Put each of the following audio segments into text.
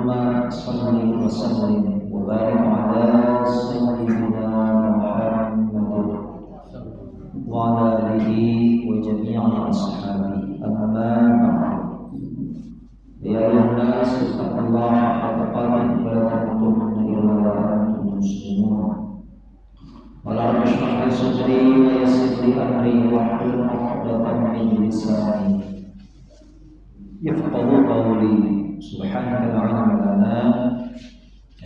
Allahumma salli wa sallim wa barik ala sayyidina Muhammad wa ala alihi wa jami'i ashabihi amma ba'd. Ya ayyuhan-nas ittaqullaha haqqa tuqatih wa la tamutunna illa wa antum muslimun. Wa ishrah li sadri wa yassir li amri wahlul 'uqdatam min lisani yafqahu qawli. Subhanaka la ilma lana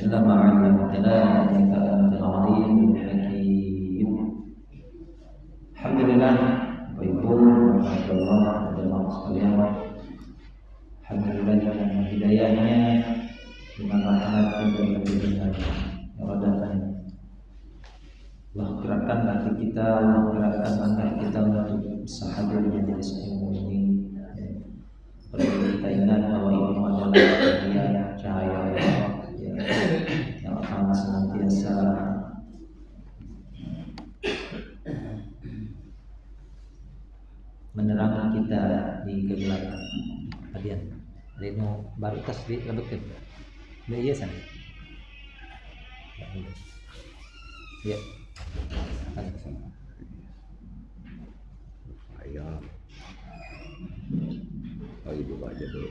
illa ma 'allamtana innaka antal 'alimul hakim. Alhamdulillah, Bapak Ibu, Bapak dan sekalian. Alhamdulillah dengan hidayahnya, dengan rahmatnya dan dengan keradatnya. Allah gerakkan hati kita, Allah gerakkan langkah kita untuk bisa hadir di majelis ilmu ini. Perlu kita ingat bahwa ilmu adalah cahaya Allah yang akan senantiasa menerangi kita di kegelapan. Hadian, ini baru tas di lebih iya sana. Ya. Ayah. Ayo buka aja dulu.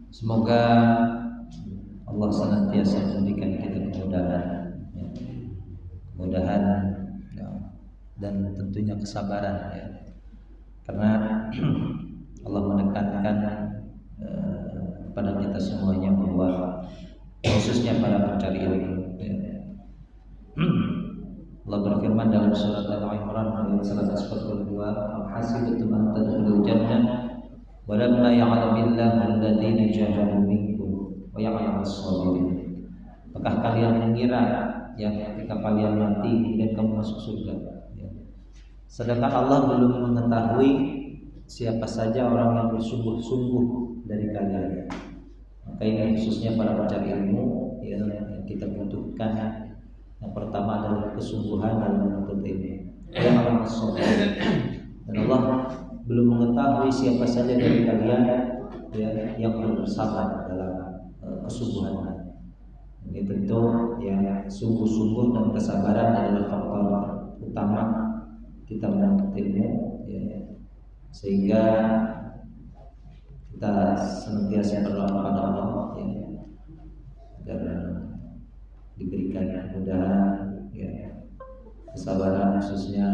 Semoga Allah senantiasa memberikan kita kemudahan, kemudahan dan tentunya kesabaran, karena Allah menekankan kepada kita semuanya bahwa khususnya para pencari ilmu. Allah berfirman dalam surat Al-Imran ayat 142, "Hasibtum an tadkhulul jannah walamma ya'lamillahu alladziina jahadu minkum wa ya'lamus sabirin." Apakah kalian mengira yang ketika kalian mati kemudian kamu masuk surga, sedangkan Allah belum mengetahui siapa saja orang yang bersungguh-sungguh dari kalian? Maka ini khususnya para pencari ilmu yang kita butuhkan. Yang pertama adalah kesungguhan dalam menuntut ilmu. Dan Allah belum mengetahui siapa saja dari kalian yang bersabar dalam kesungguhan. Ini tentu yang sungguh-sungguh dan kesabaran adalah faktor utama kita menuntut ilmu, sehingga kita senantiasa berdoa kepada Allah agar diberikan kemudahan, kesabaran khususnya,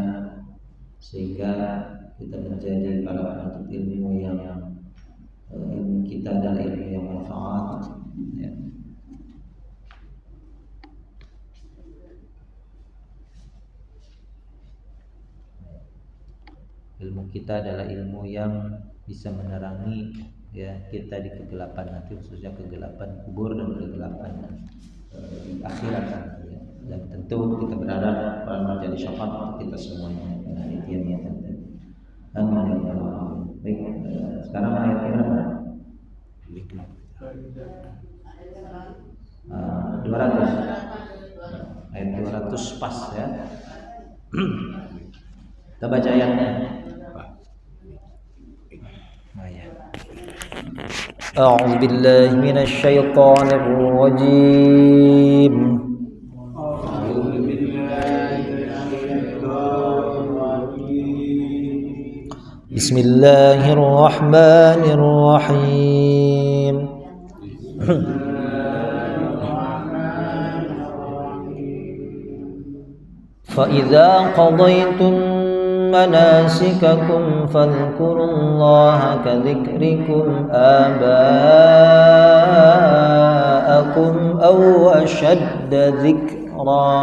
sehingga kita menjadi para penuntut ilmu yang ilmu kita adalah ilmu yang manfaat. Ilmu kita adalah ilmu yang bisa menerangi kita di kegelapan nanti, khususnya kegelapan kubur dan kegelapan di akhirat. Dan tentu kita berharap menjadi syafaat untuk kita semuanya. Amin. Baik, sekarang ayat berapa? 200. Ayat 200 pas ya. Kita baca ayatnya. أعوذ بالله من الشيطان الرجيم. بسم الله الرحمن الرحيم. فإذا قضيتم مناسككم فاذكروا الله كذكركم آباءكم أو أشد ذكرا.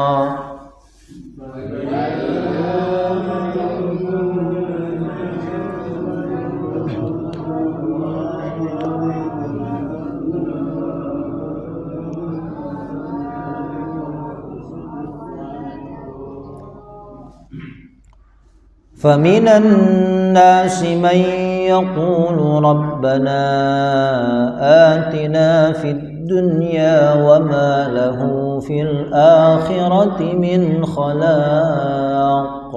فمن الناس من يقول ربنا آتنا في الدنيا وما له في الآخرة من خلاق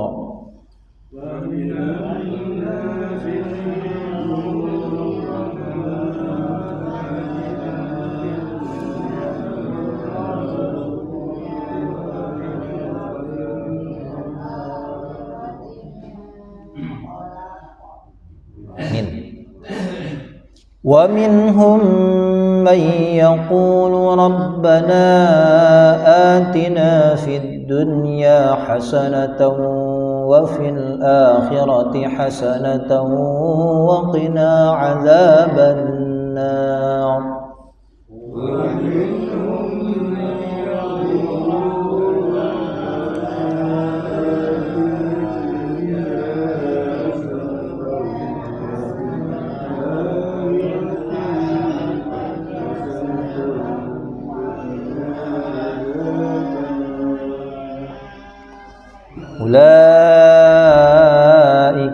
ومنهم من يقول ربنا آتنا في الدنيا حسنة وفي الآخرة حسنة وقنا عذاب النار أولئك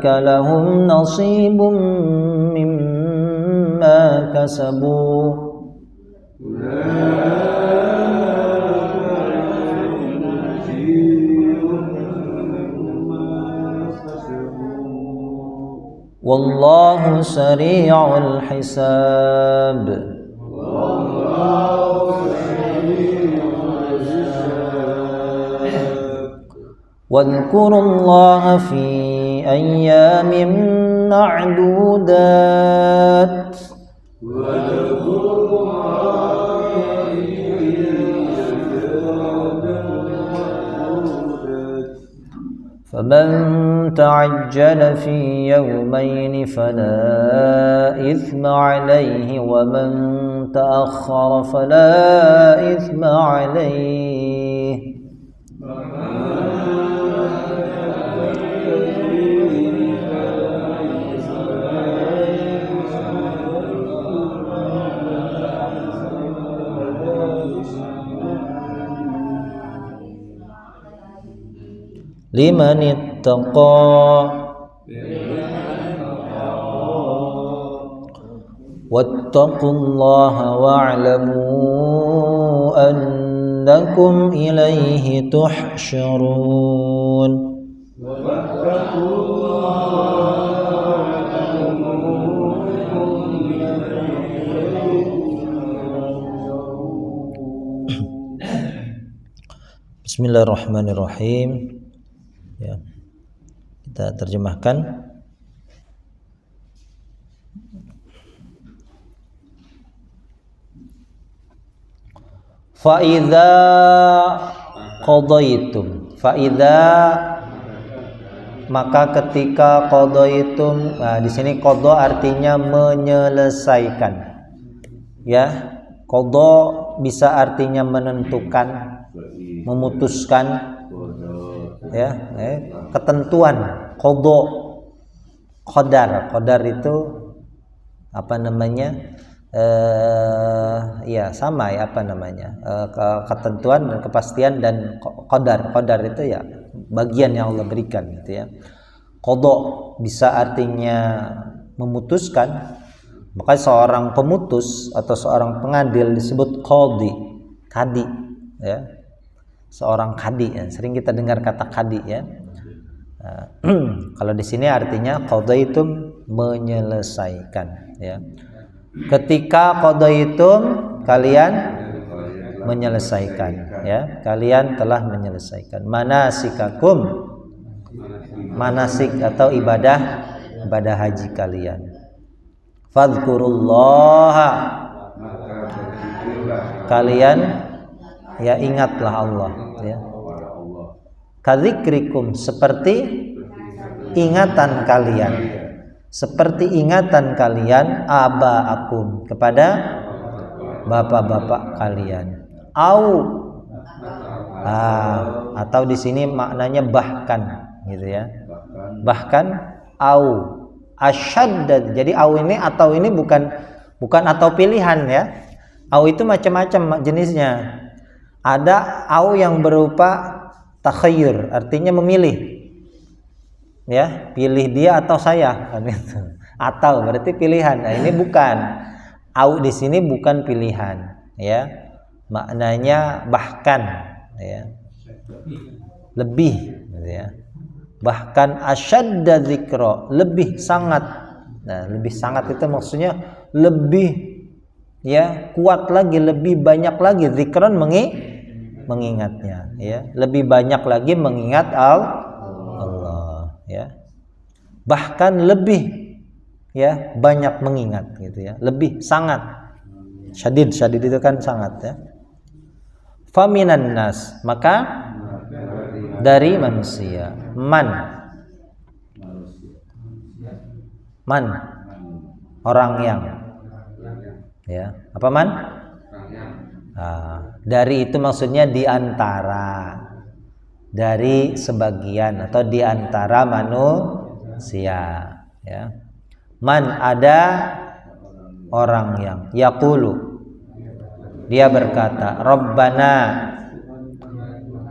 لهم نصيب مما كسبوا والله سريع الحساب واذكروا الله في أيام معدودات فمن تعجل في يومين فلا إثم عليه ومن تأخر فلا إثم عليه liman ittaqa wattaqullaha wa'lamu annakum ilaihi tuhsyarun. Bismillahirrahmanirrahim. Ya, kita terjemahkan. Fa'idza qadaitum, fa'idza maka ketika qadaitum, nah di sini qada artinya menyelesaikan. Ya, qada bisa artinya menentukan, memutuskan. Ya, ketentuan, qadar itu apa namanya, ya sama ya, apa namanya, ketentuan dan kepastian, dan qadar itu ya bagian yang Allah berikan gitu ya. Qada bisa artinya memutuskan, maka seorang pemutus atau seorang pengadil disebut kadi ya. Seorang kadi ya. Sering kita dengar kata kadi ya. Kalau di sini artinya qadaitum, menyelesaikan ya. Ketika qadaitum, kalian menyelesaikan ya. Kalian telah menyelesaikan manasikakum, manasik atau ibadah haji kalian. Fadhkurullaha, kalian ya ingatlah Allah ya. Kadzikrikum, seperti ingatan kalian, seperti ingatan kalian abaakum, kepada bapak-bapak kalian. Atau di sini maknanya bahkan gitu ya. Bahkan asyaddad. Jadi ini atau ini bukan atau pilihan ya. Itu macam-macam jenisnya. Ada yang berupa takhayyur, artinya memilih. Ya, pilih dia atau saya kan itu. Atau berarti pilihan. Nah, ini bukan. Di sini bukan pilihan ya. Maknanya bahkan, ya. Lebih, gitu ya. Bahkan asyadda dzikra, lebih sangat. Nah, lebih sangat itu maksudnya lebih, ya, kuat lagi, lebih banyak lagi zikran mengingatnya, ya. Lebih banyak lagi mengingat Allah, ya. Bahkan lebih, ya, banyak mengingat, gitu ya. Lebih sangat. Syadid itu kan sangat, ya. Faminan nas, maka dari manusia. Man orang yang, ya. Apa man? Dari itu maksudnya di antara, dari sebagian atau di antara manusia, ya. Man, ada orang yang yaqulu, dia berkata, Rabbana,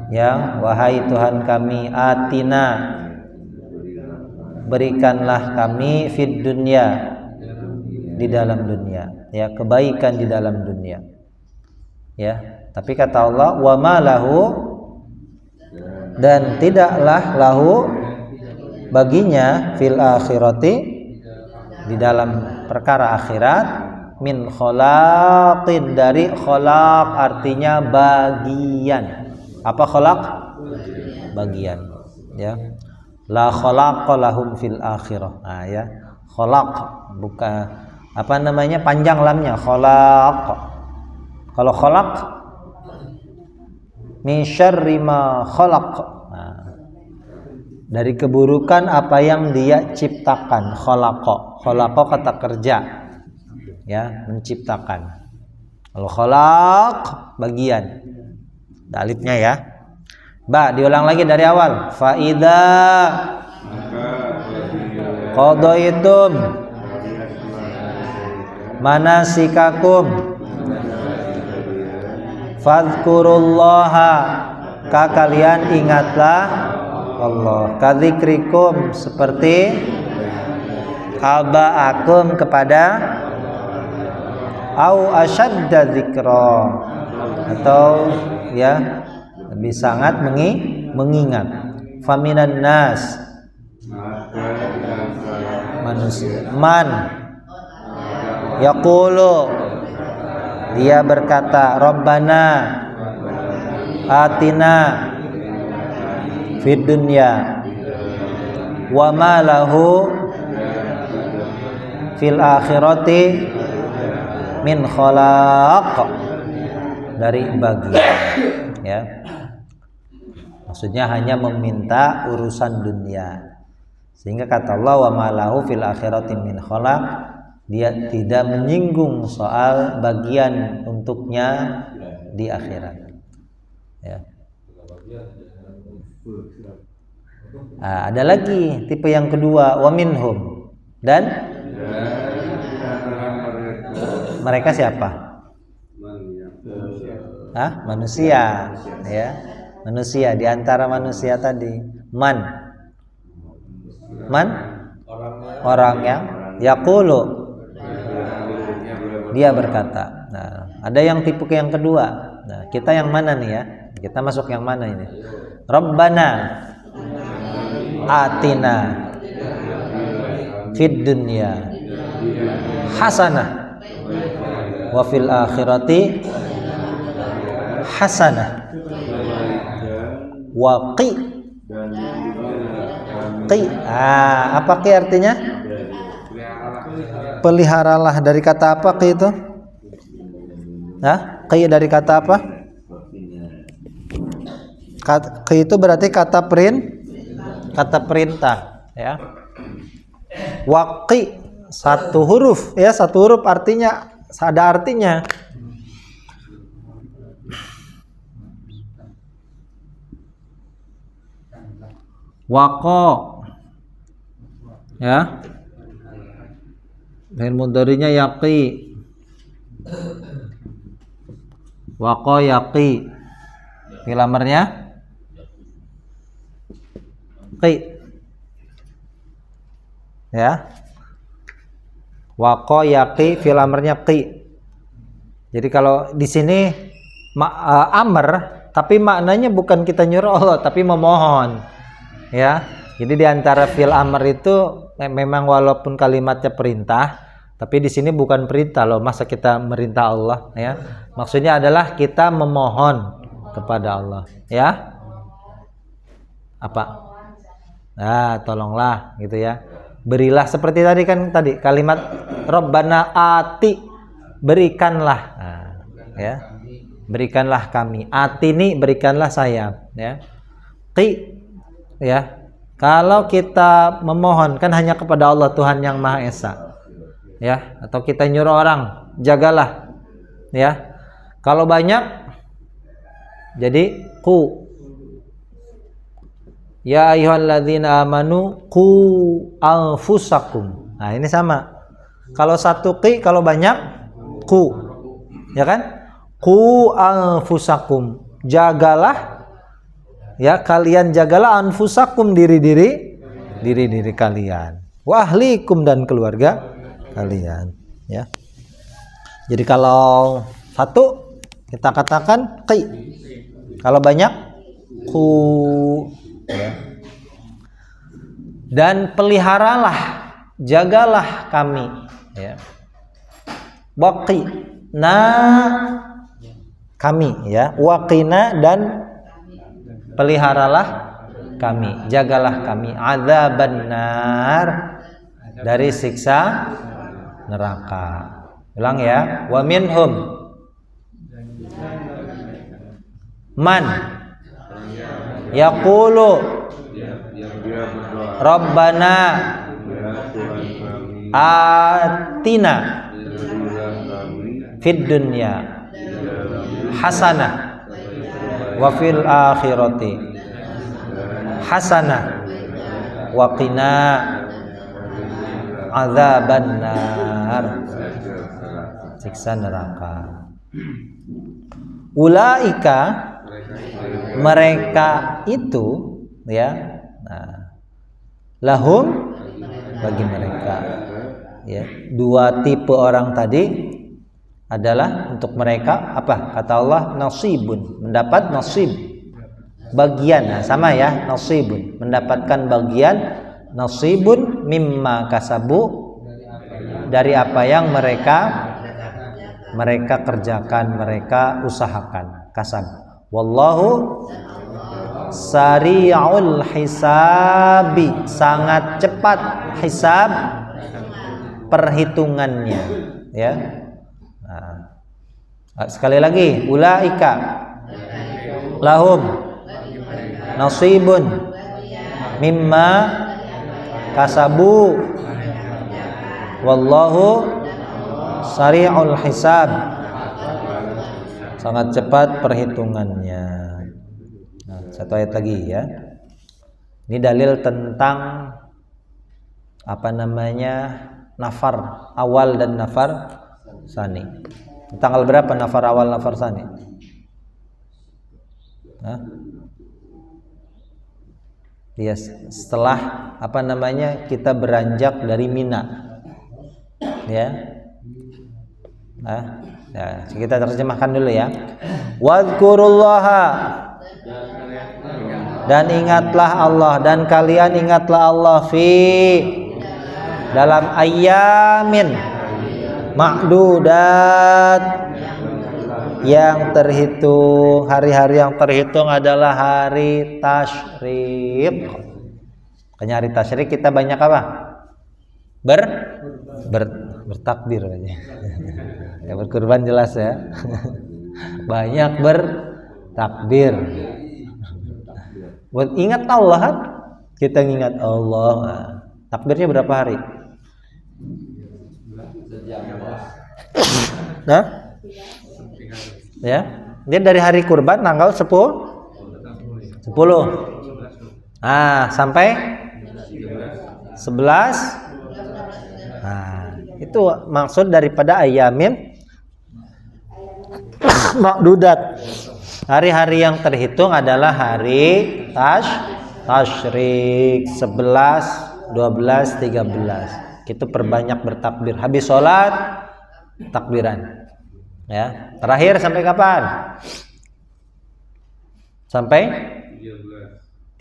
ya, wahai Tuhan kami, atina, berikanlah kami fid dunya, di dalam dunia, ya, kebaikan di dalam dunia, ya. Tapi kata Allah, wa ma lahu, dan tidaklah lahu baginya fil akhirati, di dalam perkara akhirat, min khalaqin, dari khalaq artinya bagian. Apa khalaq? Bagian, ya. La khalaqa lahum fil akhirah. Nah, ya. Khalaq, bukan apa namanya, panjang lamnya, khalaq. Kalau khalaq min syarri ma khalaq. Nah, dari keburukan apa yang dia ciptakan. Khalaqa kata kerja, ya, menciptakan. Kalau khalaq bagian, alifnya, ya. Diulang lagi dari awal. Fa idza qadaitum manasikakum fadhkurullaha, kalian ingatlah Allah, kadzikrikum, seperti abaakum, kepada, au asyadda dzikra, atau, ya, lebih sangat mengingat. Faminan nas, manusia. Man yaqulu, dia berkata, Rabbana atina fid dunya wa ma lahu fil akhirati min khalaq, dari bagian, ya. Maksudnya hanya meminta urusan dunia, sehingga kata Allah, wa ma lahu fil akhirati min khalaq, dia tidak menyinggung soal bagian untuknya di akhirat, ya. Ada lagi tipe yang kedua, wa minhum, dan mereka siapa? Manusia, ya. Manusia, di antara manusia tadi. Man orang yang yaqulu, dia berkata. Nah, ada yang tipe yang kedua. Nah, kita yang mana nih, ya? Kita masuk yang mana ini? Rabbana atina fid dunya hasanah wa fil akhirati hasanah wa qi. Apa qi artinya? Peliharalah. Dari kata apa qi itu? Qi dari kata apa? Qi itu berarti kata perintah, ya. Waqi, satu huruf, ya, satu huruf artinya, ada artinya. Waqo, ya. Dan mudhari'nya yaqi. Waqo yaqi. Fi'il amarnya qi, ya. Waqo yaqi, fi'il amarnya qi. Jadi kalau di sini amr, tapi maknanya bukan kita nyuruh Allah, tapi memohon. Ya. Jadi di antara fi'il amr itu memang walaupun kalimatnya perintah, tapi di sini bukan perintah loh. Masa kita merintah Allah, ya? Maksudnya adalah kita memohon kepada Allah, ya. Apa? Nah, tolonglah gitu ya. Berilah seperti tadi kan kalimat Rabbana ati, berikanlah. Nah, ya. Berikanlah kami. Ati ini berikanlah saya, ya. Qi, ya. Kalau kita memohon kan hanya kepada Allah Tuhan yang Maha Esa. Ya, atau kita nyuruh orang, jagalah. Ya. Kalau banyak jadi ku. Ya ayyuhalladzina amanu qu anfusakum. Nah, ini sama. Kalau satu qi, kalau banyak ku. Ya kan? Qu anfusakum. Jagalah, ya, kalian jagalah anfusakum, diri-diri kalian. Wa ahlikum, dan keluarga kalian, ya. Jadi kalau satu kita katakan qi. Kalau banyak ku, ya. Dan peliharalah, jagalah kami, ya. Waqi na, kami, ya. Waqina, dan peliharalah kami, jagalah kami, adzaban nar, dari siksa neraka. Ulang ya. Wa minhum man yaqulu Rabbana atina fid dunya hasanah wa fil akhirati hasanah wa qina adzaban nar, siksa neraka. Ulaika, mereka itu, ya. Nah, lahum, bagi mereka, ya. Dua tipe orang tadi adalah untuk mereka apa? Kata Allah, nasibun, mendapat nasib, bagian. Nah, sama ya, nasibun, mendapatkan bagian, nasibun mimma kasabu, dari apa yang mereka kerjakan, mereka usahakan, kasab. Wallahu sari'ul hisabi, sangat cepat hisab, perhitungannya, ya. Nah, sekali lagi, ulaika lahum nasibun mimma kasabu wallahu sari'ul hisab, sangat cepat perhitungannya. Nah, satu ayat lagi, ya. Ini dalil tentang apa namanya, nafar awal dan nafar sani. Tanggal berapa nafar awal, nafar sani? Nah, ya, setelah apa namanya, kita beranjak dari Mina, ya. Nah, ya, kita terjemahkan dulu ya. Wadhkurullaha, dan ingatlah Allah, dan kalian ingatlah Allah fi, dalam ayamin ma'dudat, yang terhitung, hari-hari yang terhitung adalah hari tasyrik. Makanya hari tasyrik kita banyak apa? Bertakbir aja. Ya, berkurban jelas ya. Banyak bertakbir. Buat ingat Allah, kita ingat Allah. Takbirnya berapa hari? Nah, ya, dia dari hari kurban tanggal 10. Sampai 11. Nah, itu maksud daripada ayamin makdudat. Hari-hari yang terhitung adalah hari tasyrik 11, 12, 13. Kita perbanyak bertakbir. Habis sholat takbiran. Ya, terakhir sampai kapan? Sampai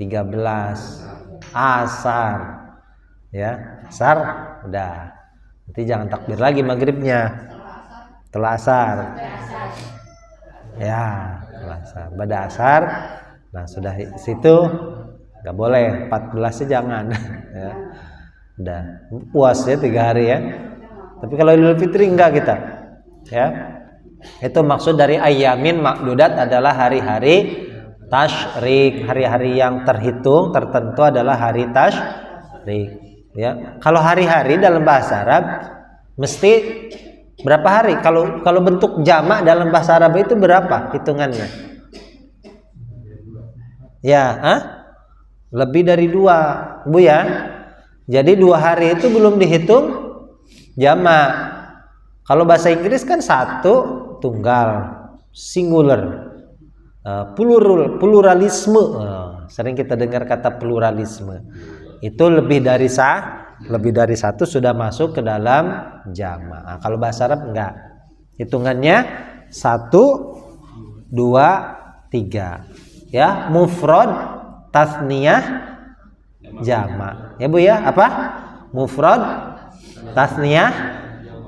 13 asar. Ya, asar udah. Nanti jangan takbir lagi maghribnya. Setelah asar. Ya, setelah asar. Pada asar. Nah, sudah situ nggak boleh 14-nya jangan. Ya. Udah puas ya 3 hari ya. Tapi kalau Idul Fitri enggak kita. Ya. Itu maksud dari ayyamin ma'dudat adalah hari-hari tasyrik, hari-hari yang terhitung tertentu adalah hari tasyrik. Ya, kalau hari-hari dalam bahasa Arab mesti berapa hari? Kalau bentuk jamak dalam bahasa Arab itu berapa hitungannya? Ya, lebih dari 2, Bu ya. Jadi 2 hari itu belum dihitung jamak. Kalau bahasa Inggris kan 1 tunggal, singular, pluralisme. Sering kita dengar kata pluralisme. Itu lebih dari 1 sudah masuk ke dalam jamak. Nah, kalau bahasa Arab enggak. Hitungannya 1, 2, 3. Ya, mufrad, tasniyah, jamak. Ya Bu ya, apa? Mufrad, tasniyah,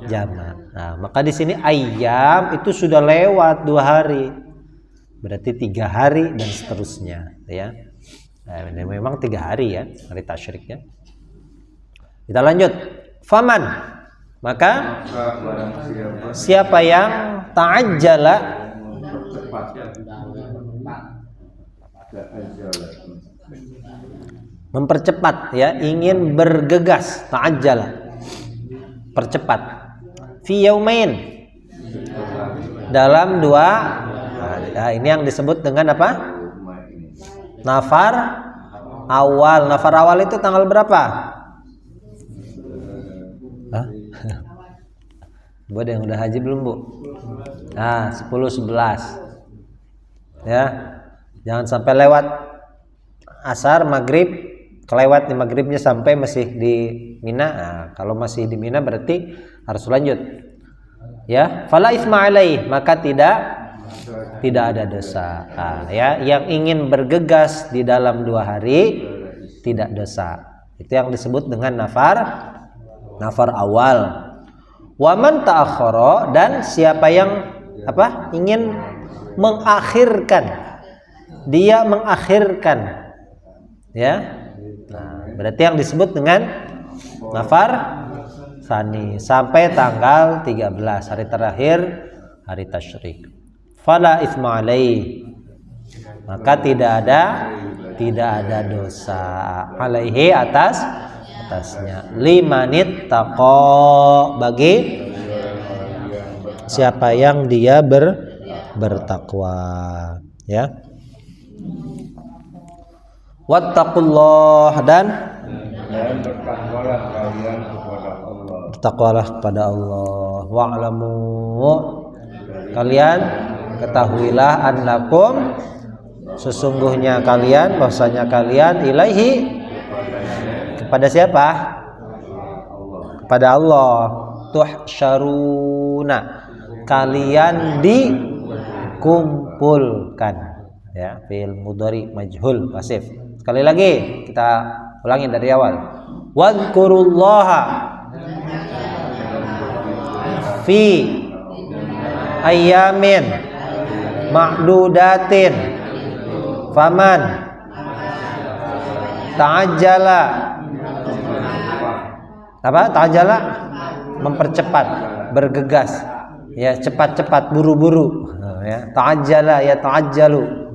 jamak. Nah, maka di sini ayyam itu sudah lewat 2 hari. Berarti 3 hari dan seterusnya, ya. Nah, memang 3 hari ya, hari tasyrik ya. Kita lanjut. Faman, maka siapa yang ta'ajjala, mempercepat ya, ingin bergegas, ta'ajjala, percepat, fi yaumain, dalam 2. Nah, ini yang disebut dengan apa? Nafar awal. Nafar awal itu tanggal berapa? Bu, ada yang udah haji belum, Bu? Nah, 10, 11. Ya. Jangan sampai lewat asar, maghrib, kelewat di maghribnya sampai masih di Mina. Nah, kalau masih di Mina berarti harus lanjut. Ya, fala isma alaih, maka tidak ada dosa. Nah, ya, yang ingin bergegas di dalam 2 hari tidak dosa. Itu yang disebut dengan nafar awal. Waman ta'akhkhara, dan siapa yang ingin mengakhirkan, dia mengakhirkan. Ya. Nah, berarti yang disebut dengan nafar tsani sampai tanggal 13, hari terakhir hari tasyrik. Fala itsma alaihi, maka tidak ada dosa alaihi atasnya. Limanit taqo, bagi siapa yang dia bertakwa, ya. Wattaqullah, dan bertakwalah kepada Allah. Wa'lamu, kalian ketahuilah, annakum, sesungguhnya kalian, bahwasanya kalian, ilaihi, kepada siapa? Kepada Allah. Tuhsyaruna, kalian dikumpulkan. Ya, fi'il mudhari majhul pasif. Sekali lagi kita ulangi dari awal. Wadhkurullaha fi ayyamin ma'dudatin faman ta'ajjala, ta'ajjala, mempercepat, bergegas, ya, cepat-cepat, buru-buru, ya, ta'ajjala ya ta'ajjalu,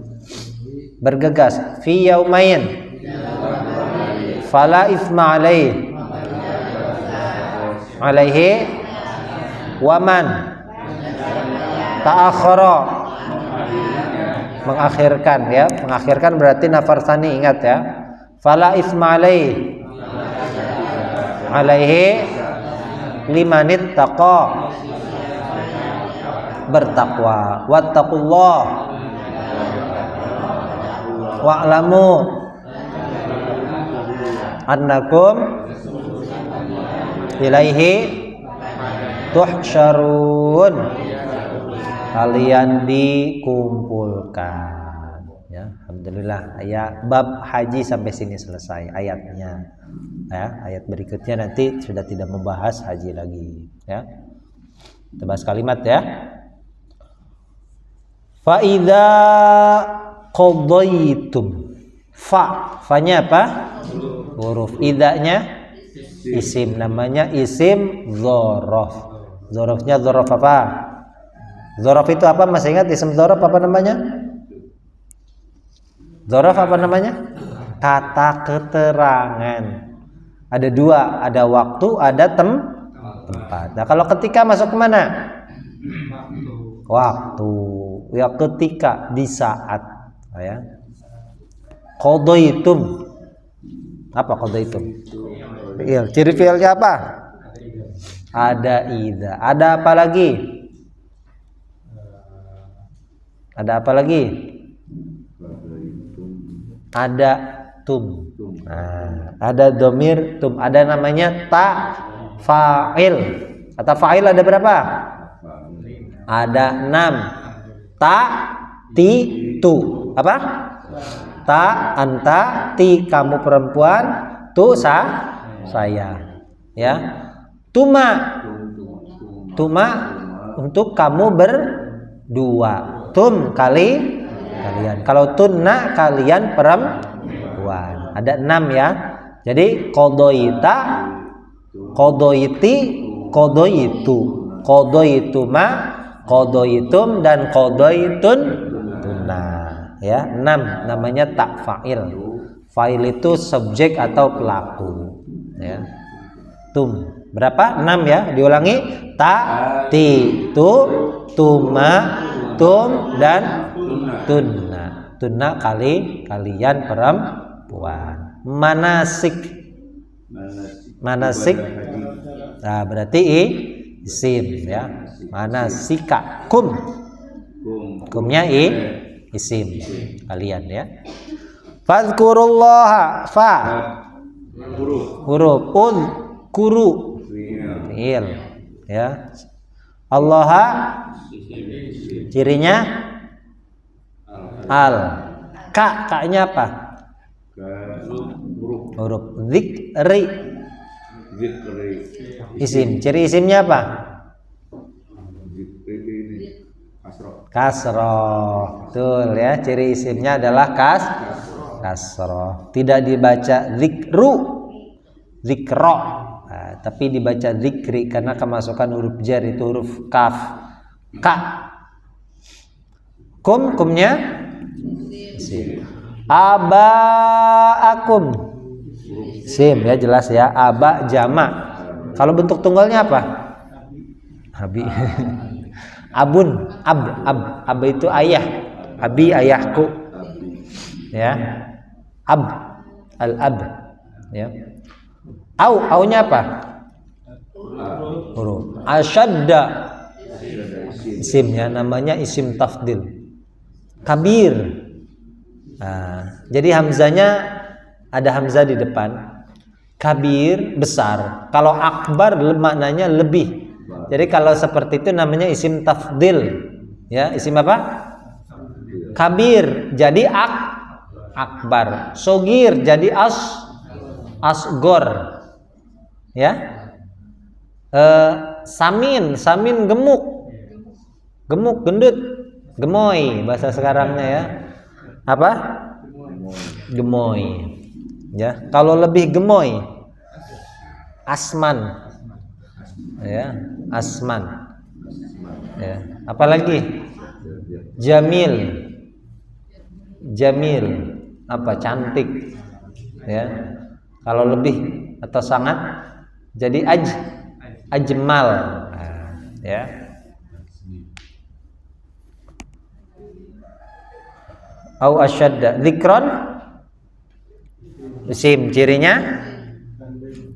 bergegas, fi yaumain fala itsma alaihi waman ta'akhkhara, mengakhirkan, ya, mengakhirkan berarti nafar tsani, ingat ya. Fala itsma alaihi limanit taqa, bertakwa. Wattaqullah wa'lamu annakum ilaihi tuhsyarun. kalian dikumpulkan. Ya, alhamdulillah ayat bab haji sampai sini selesai ayatnya. Ya, ayat berikutnya nanti sudah tidak membahas haji lagi. Ya, kita bahas kalimat ya. Fa idza qadaitum. Fa-nya apa? Huruf. Idanya isim, namanya isim dzaraf. Dzarafnya dzaraf apa? Dzaraf itu apa? Masih ingat isim dzaraf apa namanya? Dzaraf apa namanya? Kata keterangan. Ada dua, ada waktu, ada tempat. Nah, kalau ketika masuk ke mana? Waktu. Ya, ketika, di saat. Ya. Qadaitum. Apa qadaitum? Fi'il. Ciri fi'ilnya apa? Ada idza. Ada apa lagi? Ada apa lagi? Ada tum. Nah, ada domir tum. Ada namanya ta fa'il. Kata fa'il ada berapa? Ada 6. Ta ti tu. Apa? Ta anta ti kamu perempuan, tu saya. Ya. Tuma untuk kamu berdua. Tum kalian. Kalau tunna kalian perempuan. Ada 6 ya. Jadi qadoita, qadoiti, qadoitu, qadoituma, qadoitum dan qadoitun tunna. Ya, 6 namanya tak fa'il. Fa'il itu subjek atau pelaku. Ya. Tum. Berapa? 6 ya. Diulangi. Ta, ti, tu, tuma, tum dan tunna. Tunna kalian perempuan. Manasik. Nah, berarti isim ya. Manasika. Kumnya isim kalian ya. Fadhkurullaha fa huruf kuru fi'il ya. Allaha cirinya al. Ka-nya apa? Huruf dzikri. Isim. Ciri isimnya apa? Kasroh. Betul ya. Ciri isimnya adalah kasroh. Tidak dibaca zikru, zikro. Nah, tapi dibaca zikri karena kemasukan huruf jar itu huruf kaf. Ka. Kumnya isim. Abaakum. Isim ya, jelas ya. Aba jamak. Kalau bentuk tunggalnya apa? Abi. Abun, ab itu ayah. Abi ayahku. Ya. Al-ab. Ya. Aunya apa? Huruf. Asyadda. Isim ya, namanya isim tafdil. Kabir. Nah, jadi hamzanya ada hamzah di depan. Kabir besar. Kalau akbar maknanya lebih. Jadi kalau seperti itu namanya isim tafdil. Ya, isim apa? Kabir jadi akbar. Sogir jadi asgor. Ya. Samin gemuk. Gemuk gendut. Gemoy bahasa sekarangnya ya. Apa? Gemoy. Ya, kalau lebih gemoy asman. Ya, asman. Ya, apalagi? Jamil. Apa? Cantik. Ya. Kalau lebih atau sangat jadi ajmal. Nah, ya. Au asyadda. Dzikron isim, cirinya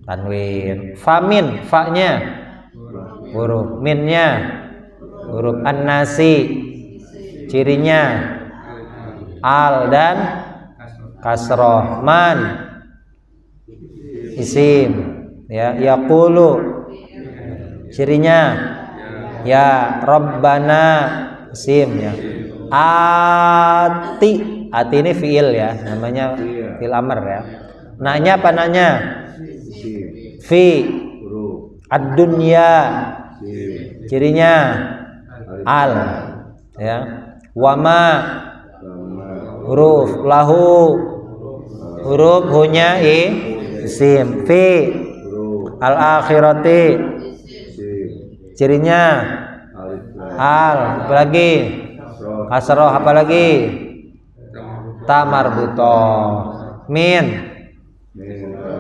tanwin. Famin, fa-nya huruf, minnya huruf. An-nasi cirinya al dan kasroh. Man isim ya. Yaqulu cirinya ya. Rabbana isim ya. Ati, ati ini fiil ya, namanya fiil amr ya. Nanya apa nanya? Fi. Ad-dunya, cirinya al ya. Wama, huruf. Lahu, huruf. Hunya isim. Fi al-akhirati, cirinya al. Apalagi kasroh, apalagi ta marbutoh. Min,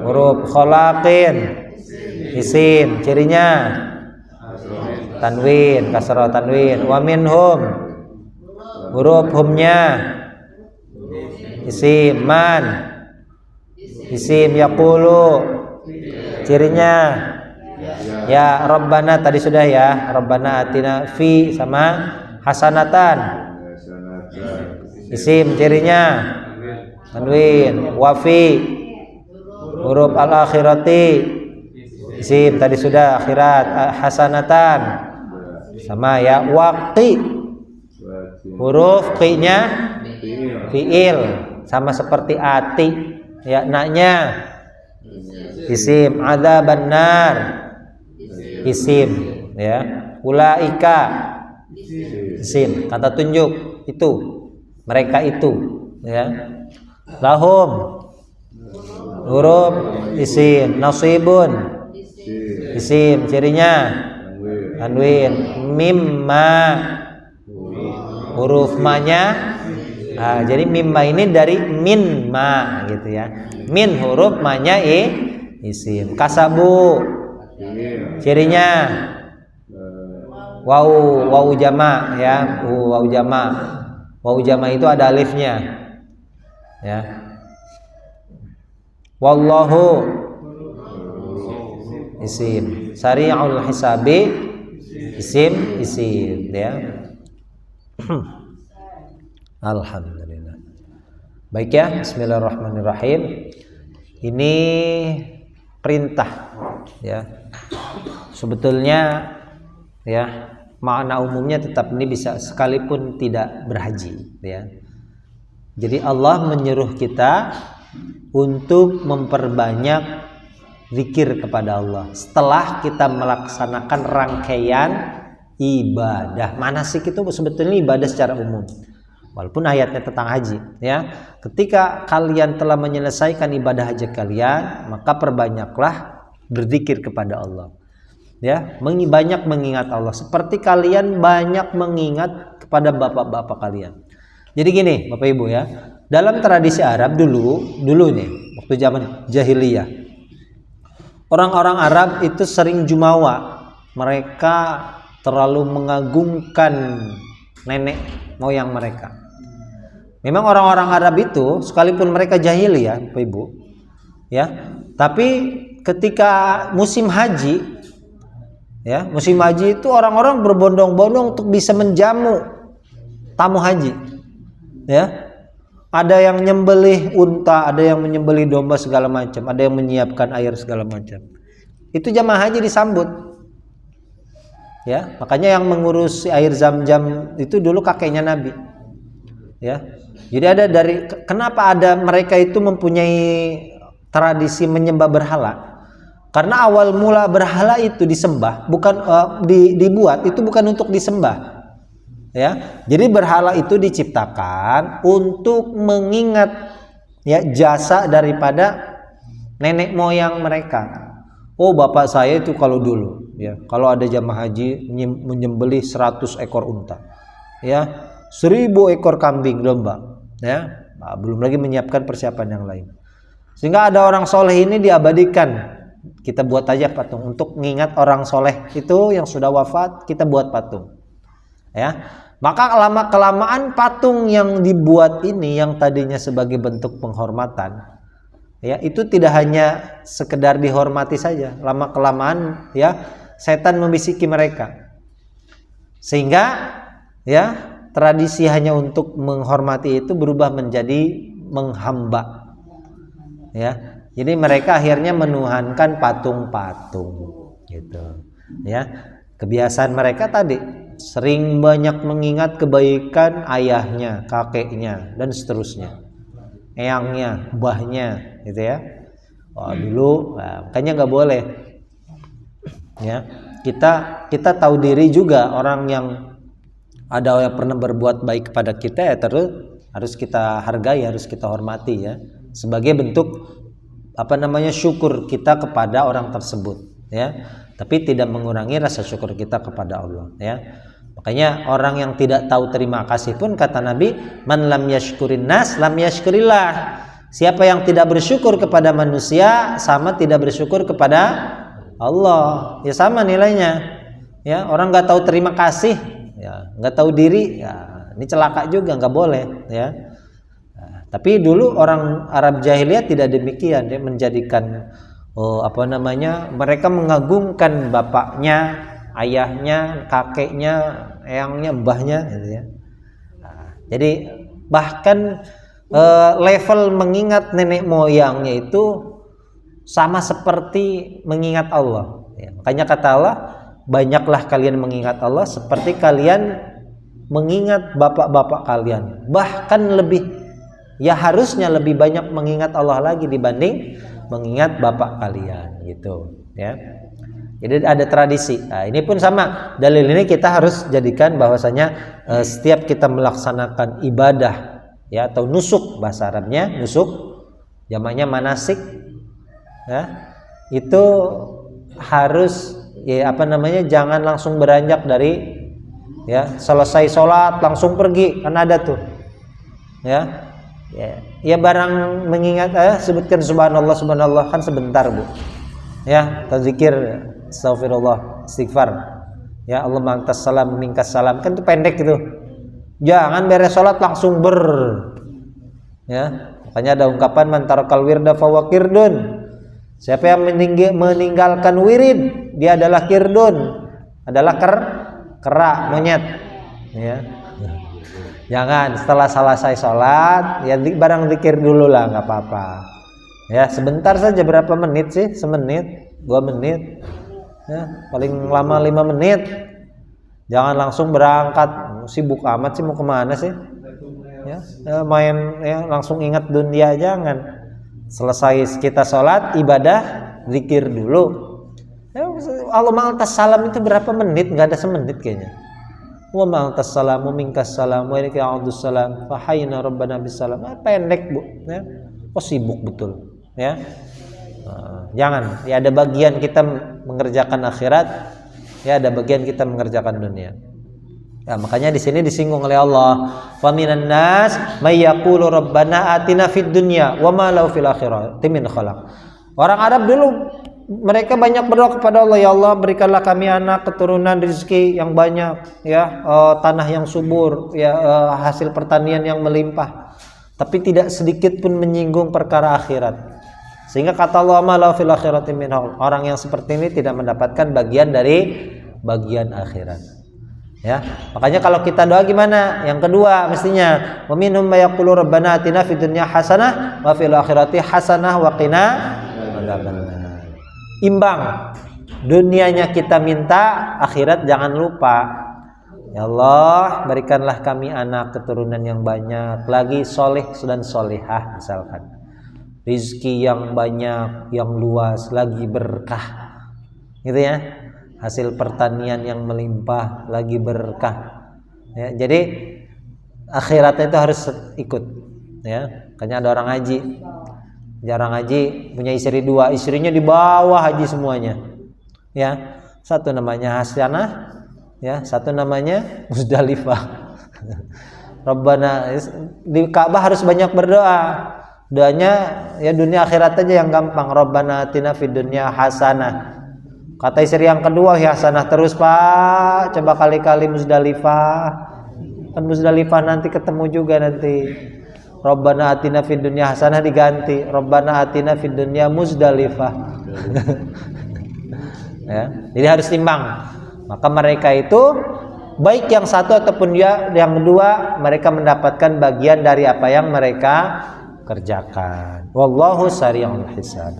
huruf. Kholaqin, isim, cirinya tanwin, kasroh tanwin. Wa minhum, huruf. Humnya isim. Man, isim. Yaqulu, cirinya ya. Rabbana tadi sudah ya. Rabbana atina fi sama hasanatan, isim, cirinya tanwin. Wafi, huruf. Al-akhirati, isim, tadi sudah. Akhirat. Hasanatan sama ya. Waqi, huruf. Qi-nya fiil, sama seperti ati ya. Naknya isim. Adzaban nar, isim ya. Ulaika, isim, kata tunjuk. Itu, mereka itu ya. Lahum, huruf. Isim. Nasibun, isim, cirinya tanwin. Mimma, huruf. Ma-nya jadi mimma ini dari min ma gitu ya. Min, huruf. Ma-nya isim. Kasabu, cirinya wau jama ya. Wau jama. Wau jama itu ada alifnya ya. Wallahu, isim. Sari'ul hisabi, isim ya. Alhamdulillah. Baik ya, bismillahirrahmanirrahim. Ini perintah ya. Sebetulnya ya, makna umumnya tetap ini bisa sekalipun tidak berhaji ya. Jadi Allah menyuruh kita untuk memperbanyak zikir kepada Allah setelah kita melaksanakan rangkaian ibadah. Manasik itu sebetulnya ibadah secara umum, walaupun ayatnya tentang haji ya. Ketika kalian telah menyelesaikan ibadah haji kalian, maka perbanyaklah berzikir kepada Allah ya. Banyak mengingat Allah seperti kalian banyak mengingat kepada bapak-bapak kalian. Jadi gini Bapak Ibu ya, dalam tradisi Arab dulu nih, waktu zaman jahiliyah, orang-orang Arab itu sering jumawa. Mereka terlalu mengagungkan nenek moyang mereka. Memang orang-orang Arab itu sekalipun mereka jahiliyah Bapak Ibu ya, tapi ketika musim haji ya, musim haji itu orang-orang berbondong-bondong untuk bisa menjamu tamu haji ya. Ada yang nyembelih unta, ada yang menyembelih domba segala macam, ada yang menyiapkan air segala macam. Itu jamaah haji disambut ya. Makanya yang mengurus air Zam-Zam itu dulu kakeknya Nabi ya. Jadi ada kenapa ada mereka itu mempunyai tradisi menyembah berhala? Karena awal mula berhala itu disembah, bukan dibuat itu bukan untuk disembah ya. Jadi berhala itu diciptakan untuk mengingat ya jasa daripada nenek moyang mereka. Oh, bapak saya itu kalau dulu ya, kalau ada jamaah haji menyembelih 100 ekor unta ya, 1000 ekor kambing domba ya. Nah, belum lagi menyiapkan persiapan yang lain. Sehingga ada orang soleh ini diabadikan. Kita buat aja patung untuk mengingat orang soleh itu yang sudah wafat, kita buat patung ya. Maka lama kelamaan patung yang dibuat ini yang tadinya sebagai bentuk penghormatan ya, itu tidak hanya sekedar dihormati saja. Lama kelamaan ya, setan membisiki mereka, sehingga ya tradisi hanya untuk menghormati itu berubah menjadi menghamba ya. Jadi mereka akhirnya menuhankan patung-patung gitu ya. Kebiasaan mereka tadi sering banyak mengingat kebaikan ayahnya, kakeknya, dan seterusnya, eyangnya, mbahnya, gitu ya. Dulu, makanya nggak boleh. Ya, kita tahu diri juga orang yang ada yang pernah berbuat baik kepada kita ya terus harus kita hargai, harus kita hormati ya, sebagai bentuk syukur kita kepada orang tersebut ya, tapi tidak mengurangi rasa syukur kita kepada Allah ya. Makanya orang yang tidak tahu terima kasih pun kata Nabi, man lam yashkurin nas lam yashkurillah. Siapa yang tidak bersyukur kepada manusia sama tidak bersyukur kepada Allah. Ya sama nilainya. Ya, orang nggak tahu terima kasih, ya nggak tahu diri, ya ini celaka juga, nggak boleh ya. Tapi dulu orang Arab jahiliyah tidak demikian, dia menjadikan mereka mengagungkan bapaknya, ayahnya, kakeknya, eyangnya, mbahnya gitu ya. Jadi bahkan level mengingat nenek moyangnya itu sama seperti mengingat Allah ya. Makanya kata Allah, banyaklah kalian mengingat Allah seperti kalian mengingat bapak-bapak kalian, bahkan lebih. Ya harusnya lebih banyak mengingat Allah lagi dibanding mengingat bapak kalian gitu ya. Jadi ada tradisi. Nah, ini pun sama. Dalil ini kita harus jadikan bahwasanya setiap kita melaksanakan ibadah ya atau nusuk, bahasa Arabnya nusuk, jamaknya manasik ya. Itu harus jangan langsung beranjak dari ya selesai sholat langsung pergi, kan ada tuh ya. Ya barang mengingat sebutkan subhanallah subhanallah kan sebentar Bu ya, tadzikir astagfirullah istighfar ya, Allah mangkas salam mingkas salam kan itu pendek gitu. Jangan beres sholat langsung ya. Makanya ada ungkapan man tarakal wirda fawa kirdun. Siapa yang meninggalkan wirid dia adalah kirdun, adalah kera monyet ya. Jangan setelah selesai sholat ya barang zikir dulu lah, nggak apa-apa ya, sebentar saja, berapa menit sih, semenit 2 menit ya, paling lama 5 menit. Jangan langsung berangkat, sibuk amat sih mau kemana sih ya, main ya langsung ingat dunia. Jangan, selesai kita sholat ibadah zikir dulu ya. Allah ma'altas salam itu berapa menit, nggak ada semenit kayaknya. Wa ma'altas salamu minkas salam wa ilaika ya'udus salam fa hayyina rabbana bisalam. Pendek Bu ya. Sibuk betul ya. Jangan ya, ada bagian kita mengerjakan akhirat ya, ada bagian kita mengerjakan dunia ya. Makanya di sini disinggung oleh Allah, wa minan nas may yaqulu rabbana atina fid dunya wa ma lahu fil akhirati min khalaq. Orang Arab dulu mereka banyak berdoa kepada Allah, ya Allah berikanlah kami anak, keturunan, rezeki yang banyak ya, tanah yang subur ya, hasil pertanian yang melimpah, tapi tidak sedikit pun menyinggung perkara akhirat. Sehingga kata Allah ma lahu fil akhirati min khalaq, orang yang seperti ini tidak mendapatkan bagian dari bagian akhirat ya. Makanya kalau kita doa gimana? Yang kedua mestinya wa minhum may yaqulu rabbana atina fid dunya hasanah wa fil akhirati hasanah wa qina adzabannar. Imbang, dunianya kita minta, akhirat jangan lupa. Ya Allah berikanlah kami anak, keturunan yang banyak, lagi soleh dan solehah, misalkan rizki yang banyak, yang luas, lagi berkah gitu ya, hasil pertanian yang melimpah, lagi berkah ya. Jadi akhiratnya itu harus ikut ya. Makanya ada orang haji, jarang haji, punya istri 2, istrinya di bawah haji semuanya ya. Satu namanya Hasanah ya, satu namanya Musdalifah. Rabbana, di Ka'bah harus banyak berdoa. Doanya ya dunia akhirat aja yang gampang. Rabbana atina fid dunya hasanah. Kata istri yang kedua, ya hasanah terus Pak, coba kali-kali Musdalifah. Kan Musdalifah nanti ketemu juga nanti. Rabbana atina fid dunya hasanah diganti Rabbana atina fid dunya Musdalifah. Ya, jadi harus timbang. Maka mereka itu baik yang satu ataupun yang kedua, mereka mendapatkan bagian dari apa yang mereka kerjakan. Wallahu sari'ul hisab.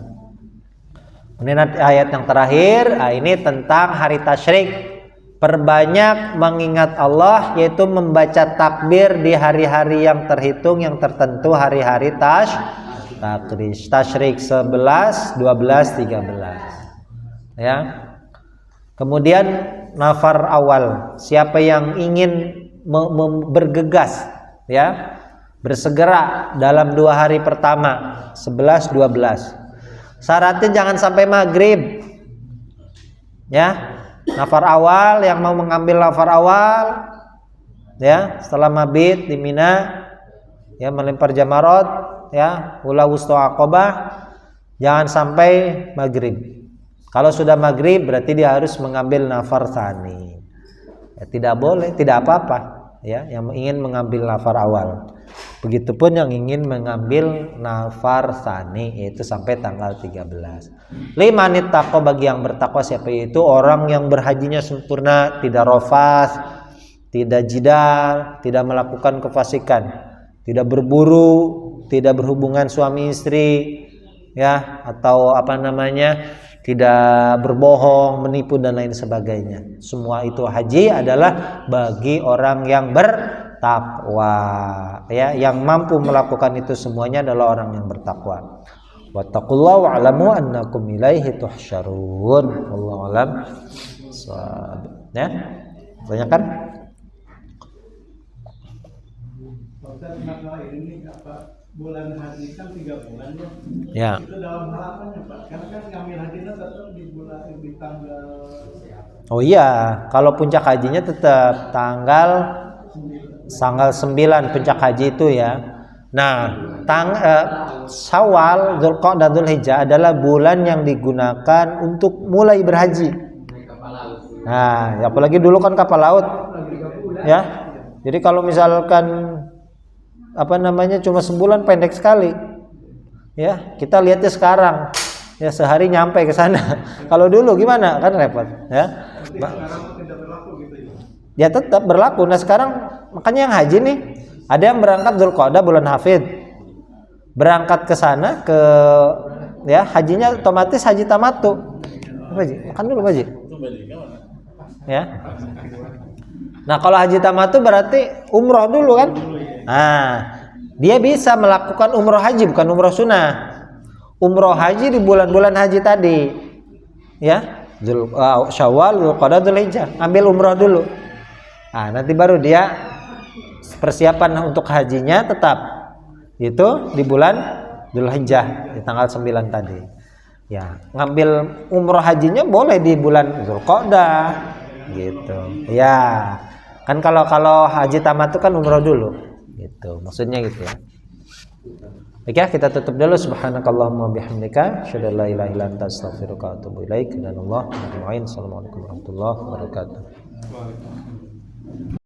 Kemudian ayat yang terakhir, ini tentang hari tasyrik Perbanyak mengingat Allah, yaitu membaca takbir di hari-hari yang terhitung, yang tertentu, hari-hari tasyrik 11, 12, 13. Ya. Kemudian nafar awal, siapa yang ingin bergegas, ya, bersegera dalam 2 hari pertama, 11, 12. Syaratnya jangan sampai maghrib. Ya. Nafar awal, yang mau mengambil nafar awal, ya, setelah mabit di Mina, ya, melempar jamarot, ya, ula wusta aqobah, jangan sampai maghrib. Kalau sudah maghrib berarti dia harus mengambil nafar tsani. Ya, tidak boleh, tidak apa-apa, ya, yang ingin mengambil nafar awal. Begitupun yang ingin mengambil nafar tsani, yaitu sampai tanggal 13. Limanit taqwa, bagi yang bertakwa, siapa itu? Orang yang berhajinya sempurna, tidak rofas, tidak jidal, tidak melakukan kefasikan, tidak berburu, tidak berhubungan suami istri, ya, atau tidak berbohong, menipu dan lain sebagainya. Semua itu haji adalah bagi orang yang bertakwa, ya, yang mampu melakukan itu semuanya adalah orang yang bertakwa. Wattaqullaha wa'lamu annakum ilaihi tuhsyarun. Wallahu a'lam. Ya. Tanyakan? Bulan haji kan 3 bulan ya. Itu dalam hal apanya, Pak? Karena kan ngambil hajinya tetap di tanggal. Oh iya, kalau puncak hajinya tetap tanggal 9 puncak haji itu, ya. Nah, Syawal, Dzulqa'dah, Dzulhijjah adalah bulan yang digunakan untuk mulai berhaji. Nah, apalagi dulu kan kapal laut, ya. Jadi kalau misalkan cuma sebulan, pendek sekali, ya. Kita lihatnya sekarang, ya, sehari nyampe ke sana. Kalau dulu gimana, kan repot, ya. Ya tetap berlaku. Nah sekarang makanya yang haji nih, ada yang berangkat Dzulqa'dah bulan Hafid, berangkat ke sana, ya, hajinya otomatis haji tamattu. Apa Ji? Makan dulu Pak Ji. Ya. Nah kalau haji tamattu berarti umroh dulu kan? Nah, dia bisa melakukan umroh haji, bukan umroh sunnah. Umroh haji di bulan-bulan haji tadi, ya, Syawal, Dzulqa'dah, Dzulhijjah, ambil umroh dulu. Nah, nanti baru dia persiapan untuk hajinya tetap itu di bulan Dzulhijjah, di tanggal 9 tadi. Ya, ngambil umroh hajinya boleh di bulan Dzulqa'dah, gitu. Ya, kan kalau haji tamat itu kan umroh dulu, gitu. Maksudnya gitu, ya. Oke, ya, kita tutup dulu. Subhanakallahumma bihamdika, asyhadu an la ilaha illa anta, astaghfiruka wa atubu ilaik. Dan Allah, assalamualaikum warahmatullahi wabarakatuh.